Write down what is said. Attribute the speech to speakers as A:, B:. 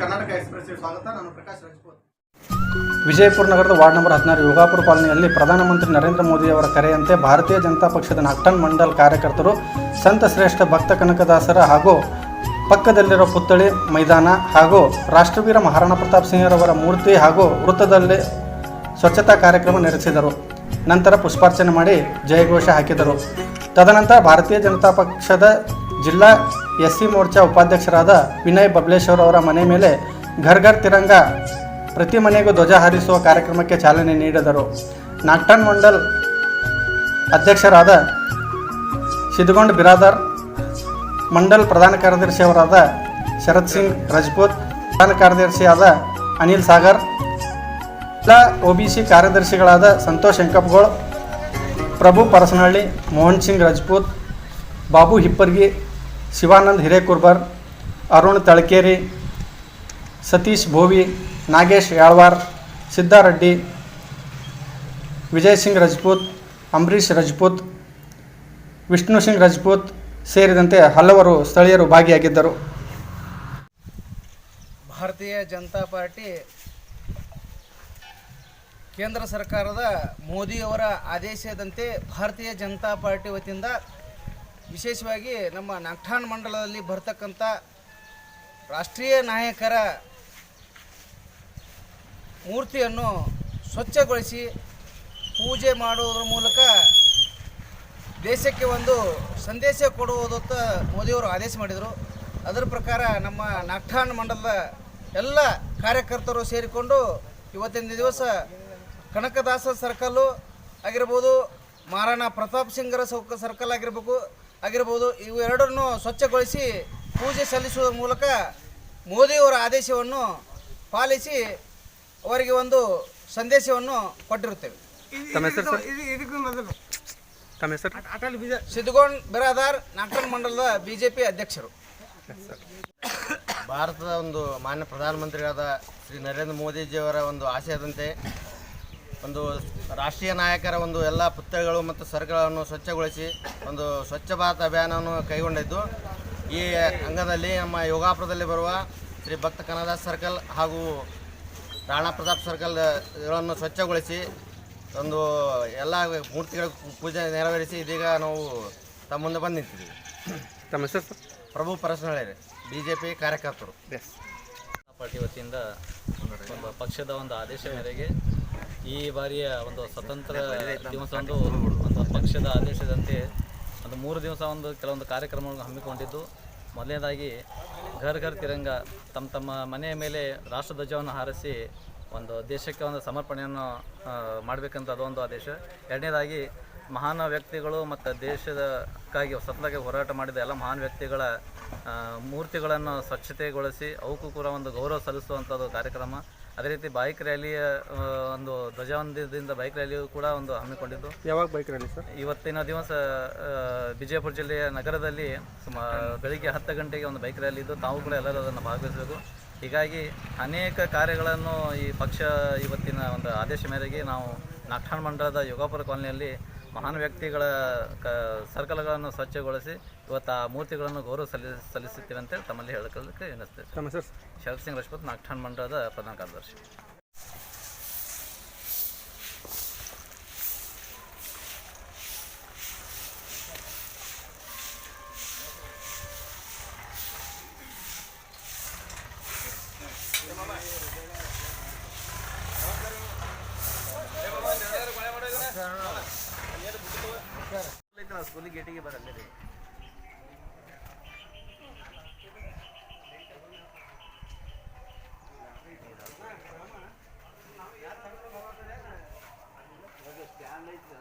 A: ಕರ್ನಾಟಕ ಎಕ್ಸ್‌ಪ್ರೆಸ್‌ಗೆ ಸ್ವಾಗತ. ನಾನು ಪ್ರಕಾಶ್ ರಾಜ್ಪೂತ್.
B: ವಿಜಯಪುರ ನಗರದ ವಾರ್ಡ್ ನಂಬರ್ 16 ಯೋಗಾಪುರ ಕಾಲೋನಿಯಲ್ಲಿ ಪ್ರಧಾನಮಂತ್ರಿ ನರೇಂದ್ರ ಮೋದಿಯವರ ಕರೆಯಂತೆ ಭಾರತೀಯ ಜನತಾ ಪಕ್ಷದ ನಾಗ್ಟನ್ ಮಂಡಲ್ ಕಾರ್ಯಕರ್ತರು ಸಂತ ಶ್ರೇಷ್ಠ ಭಕ್ತ ಕನಕದಾಸರ ಹಾಗೂ ಪಕ್ಕದಲ್ಲಿರುವ ಪುತ್ಥಳಿ ಮೈದಾನ ಹಾಗೂ ರಾಷ್ಟ್ರವೀರ ಮಹಾರಾಣಾ ಪ್ರತಾಪ್ ಸಿಂಹರವರ ಮೂರ್ತಿ ಹಾಗೂ ವೃತ್ತದಲ್ಲಿ ಸ್ವಚ್ಛತಾ ಕಾರ್ಯಕ್ರಮ ನಡೆಸಿದರು. ನಂತರ ಪುಷ್ಪಾರ್ಚನೆ ಮಾಡಿ ಜಯಘೋಷ ಹಾಕಿದರು. ತದನಂತರ ಭಾರತೀಯ ಜನತಾ ಪಕ್ಷದ ಜಿಲ್ಲಾ ಎಸ್ಸಿ ಮೋರ್ಚಾ ಉಪಾಧ್ಯಕ್ಷರಾದ ವಿನಯ್ ಬಬ್ಲೇಶ್ವರ್ ಅವರ ಮನೆ ಮೇಲೆ ಘರ್ ಘರ್ ತಿರಂಗ ಪ್ರತಿ ಮನೆಗೂ ಧ್ವಜ ಹಾರಿಸುವ ಕಾರ್ಯಕ್ರಮಕ್ಕೆ ಚಾಲನೆ ನೀಡಿದರು. ನಾಗ್ಟನ್ ಮಂಡಲ್ ಅಧ್ಯಕ್ಷರಾದ ಸಿದ್ಧಗೊಂಡ್ ಬಿರಾದರ್, ಮಂಡಲ್ ಪ್ರಧಾನ ಕಾರ್ಯದರ್ಶಿಯವರಾದ ಶರತ್ ಸಿಂಗ್ ರಜಪೂತ್, ಪ್ರಧಾನ ಕಾರ್ಯದರ್ಶಿಯಾದ ಅನಿಲ್ ಸಾಗರ್, ಎಲ್ಲ ಒಬಿಸಿ ಕಾರ್ಯದರ್ಶಿಗಳಾದ ಸಂತೋಷ್ ಎಂಕಪ್ಗೋಳ್, ಪ್ರಭು ಪರಸನಹಳ್ಳಿ, ಮೋಹನ್ ಸಿಂಗ್ ರಜಪೂತ್, ಬಾಬು ಹಿಪ್ಪರ್ಗಿ, ಶಿವಾನಂದ್ ಹಿರೇಕುರ್ಬರ್, ಅರುಣ್ ತಳಕೇರಿ, ಸತೀಶ್ ಭೋವಿ, ನಾಗೇಶ್ ಯಾಳ್ವಾರ್, ಸಿದ್ದಾರೆಡ್ಡಿ, ವಿಜಯ್ ಸಿಂಗ್ ರಜಪೂತ್, ಅಂಬರೀಶ್ ರಜಪೂತ್, ವಿಷ್ಣು ಸಿಂಗ್ ರಜಪೂತ್ ಸೇರಿದಂತೆ ಹಲವರು ಸ್ಥಳೀಯರು ಭಾಗಿಯಾಗಿದ್ದರು.
C: ಭಾರತೀಯ ಜನತಾ ಪಾರ್ಟಿ ಕೇಂದ್ರ ಸರ್ಕಾರದ ಮೋದಿಯವರ ಆದೇಶದಂತೆ ಭಾರತೀಯ ಜನತಾ ಪಾರ್ಟಿ ವತಿಯಿಂದ ವಿಶೇಷವಾಗಿ ನಮ್ಮ ನಾಗ್ಟನ್ ಮಂಡಲದಲ್ಲಿ ಬರ್ತಕ್ಕಂಥ ರಾಷ್ಟ್ರೀಯ ನಾಯಕರ ಮೂರ್ತಿಯನ್ನು ಸ್ವಚ್ಛಗೊಳಿಸಿ ಪೂಜೆ ಮಾಡುವುದರ ಮೂಲಕ ದೇಶಕ್ಕೆ ಒಂದು ಸಂದೇಶ ಕೊಡುವುದತ್ತ ಮೋದಿಯವರು ಆದೇಶ ಮಾಡಿದರು. ಅದರ ಪ್ರಕಾರ ನಮ್ಮ ನಾಗ್ಟನ್ ಮಂಡಲದ ಎಲ್ಲ ಕಾರ್ಯಕರ್ತರು ಸೇರಿಕೊಂಡು ಇವತ್ತಿನ ದಿವಸ ಕನಕದಾಸ ಸರ್ಕಲ್ಲು ಆಗಿರ್ಬೋದು, ಮಹಾರಾಣಾ ಪ್ರತಾಪ್ ಸಿಂಗರ ಸರ್ಕಲ್ ಆಗಿರ್ಬೋದು ಇವೆರಡನ್ನು ಸ್ವಚ್ಛಗೊಳಿಸಿ ಪೂಜೆ ಸಲ್ಲಿಸುವುದರ ಮೂಲಕ ಮೋದಿಯವರ ಆದೇಶವನ್ನು ಪಾಲಿಸಿ ಅವರಿಗೆ ಒಂದು ಸಂದೇಶವನ್ನು ಕೊಟ್ಟಿರುತ್ತೇವೆ. ಸಿದ್ಧಗೊಂಡ್ ಬಿರಾದಾರ್, ನಾಗ್ಟನ್ ಮಂಡಲದ ಬಿಜೆಪಿ ಅಧ್ಯಕ್ಷರು.
D: ಭಾರತದ ಒಂದು ಮಾನ್ಯ ಪ್ರಧಾನಮಂತ್ರಿಯಾದ ಶ್ರೀ ನರೇಂದ್ರ ಮೋದಿಜಿಯವರ ಒಂದು ಆಶಯದಂತೆ ಒಂದು ರಾಷ್ಟ್ರೀಯ ನಾಯಕರ ಒಂದು ಎಲ್ಲ ಪುತ್ಥಳಿಗಳು ಮತ್ತು ಸರ್ಕಲ್ಗಳನ್ನು ಸ್ವಚ್ಛಗೊಳಿಸಿ ಒಂದು ಸ್ವಚ್ಛ ಭಾರತ ಅಭಿಯಾನವನ್ನು ಕೈಗೊಂಡಿದ್ದು, ಈ ಅಂಗದಲ್ಲಿ ನಮ್ಮ ಯೋಗಾಪುರದಲ್ಲಿ ಬರುವ ಶ್ರೀ ಭಕ್ತ ಕನಕದಾಸ ಸರ್ಕಲ್ ಹಾಗೂ ರಾಣಾ ಪ್ರತಾಪ್ ಸರ್ಕಲ್ಗಳನ್ನು ಸ್ವಚ್ಛಗೊಳಿಸಿ ಒಂದು ಎಲ್ಲ ಮೂರ್ತಿಗಳ ಪೂಜೆ ನೆರವೇರಿಸಿ ಇದೀಗ ನಾವು ತಮ್ಮ ಮುಂದೆ ಬಂದು ನಿಂತಿದ್ದೀವಿ.
B: ತಮ್ಮ ಹೆಸರು?
D: ಪ್ರಭು ಪರಸನಹಳ್ಳಿ, BJP ಕಾರ್ಯಕರ್ತರು.
E: ಪಾರ್ಟಿ ವತಿಯಿಂದ ಒಂದು ಪಕ್ಷದ ಒಂದು ಆದೇಶ ಮೇರೆಗೆ ಈ ಬಾರಿಯ ಒಂದು ಸ್ವತಂತ್ರ ದಿವಸದಂದು ಒಂದು ಪಕ್ಷದ ಆದೇಶದಂತೆ ಒಂದು 3 ದಿವಸ ಕೆಲವೊಂದು ಕಾರ್ಯಕ್ರಮಗಳನ್ನು ಹಮ್ಮಿಕೊಂಡಿದ್ದು, ಮೊದಲನೇದಾಗಿ ಘರ್ ಘರ್ ತಿರಂಗ ತಮ್ಮ ಮನೆಯ ಮೇಲೆ ರಾಷ್ಟ್ರಧ್ವಜವನ್ನು ಹಾರಿಸಿ ಒಂದು ದೇಶಕ್ಕೆ ಒಂದು ಸಮರ್ಪಣೆಯನ್ನು ಮಾಡಬೇಕಂತ ಅದೊಂದು ಆದೇಶ. ಎರಡನೇದಾಗಿ ಮಹಾನ್ ವ್ಯಕ್ತಿಗಳು ಮತ್ತು ದೇಶದಕ್ಕಾಗಿ ಸ್ವತಂತ್ರಕ್ಕೆ ಹೋರಾಟ ಮಾಡಿದ ಎಲ್ಲ ಮಹಾನ್ ವ್ಯಕ್ತಿಗಳ ಮೂರ್ತಿಗಳನ್ನು ಸ್ವಚ್ಛತೆಗೊಳಿಸಿ ಅವಕ್ಕೂ ಕೂಡ ಒಂದು ಗೌರವ ಸಲ್ಲಿಸುವಂಥದ್ದು ಕಾರ್ಯಕ್ರಮ. ಅದೇ ರೀತಿ ಬೈಕ್ ರ್ಯಾಲಿಯ ಒಂದು ಧ್ವಜವಂದದಿಂದ ಬೈಕ್ ರ್ಯಾಲಿಯು ಕೂಡ ಒಂದು ಹಮ್ಮಿಕೊಂಡಿದ್ದು.
B: ಯಾವಾಗ ಬೈಕ್ ರ್ಯಾಲಿ ಸರ್?
E: ಇವತ್ತಿನ ದಿವಸ ವಿಜಯಪುರ ಜಿಲ್ಲೆಯ ನಗರದಲ್ಲಿ ಬೆಳಿಗ್ಗೆ 10 ಗಂಟೆಗೆ ಒಂದು ಬೈಕ್ ರ್ಯಾಲಿ ಇದ್ದು, ತಾವು ಕೂಡ ಎಲ್ಲರೂ ಅದನ್ನು ಭಾಗವಹಿಸಬೇಕು. ಹೀಗಾಗಿ ಅನೇಕ ಕಾರ್ಯಗಳನ್ನು ಈ ಪಕ್ಷ ಇವತ್ತಿನ ಒಂದು ಆದೇಶ ಮೇರೆಗೆ ನಾವು ನಾಗ್ಟನ್ ಮಂಡಲದ ಯೋಗಾಪುರ ಕಾಲೋನಿಯಲ್ಲಿ ಮಹಾನ್ ವ್ಯಕ್ತಿಗಳ ಸರ್ಕಲ್ಗಳನ್ನು ಸ್ವಚ್ಛಗೊಳಿಸಿ ಇವತ್ತು ಆ ಮೂರ್ತಿಗಳನ್ನು ಗೌರವ ಸಲ್ಲಿಸುತ್ತೀವಿ ಅಂತೇಳಿ ತಮ್ಮಲ್ಲಿ ಹೇಳಿಕೊಳ್ಳಕ್ಕೆ ಎನಿಸ್ತೇವೆ. ಶರತ್ ಸಿಂಗ್ ರಜಪೂತ್, ನಾಗ್ಟನ್ ಮಂಡಲದ ಪ್ರಧಾನ ಕಾರ್ಯದರ್ಶಿ. ಸ್ಕೂಲಿಗೆ ಗೇಟಿಗೆ ಬರಲ್ಲ ರೀ. ಸ್ಟ್ಯಾಂಡ್ ಐತಿ.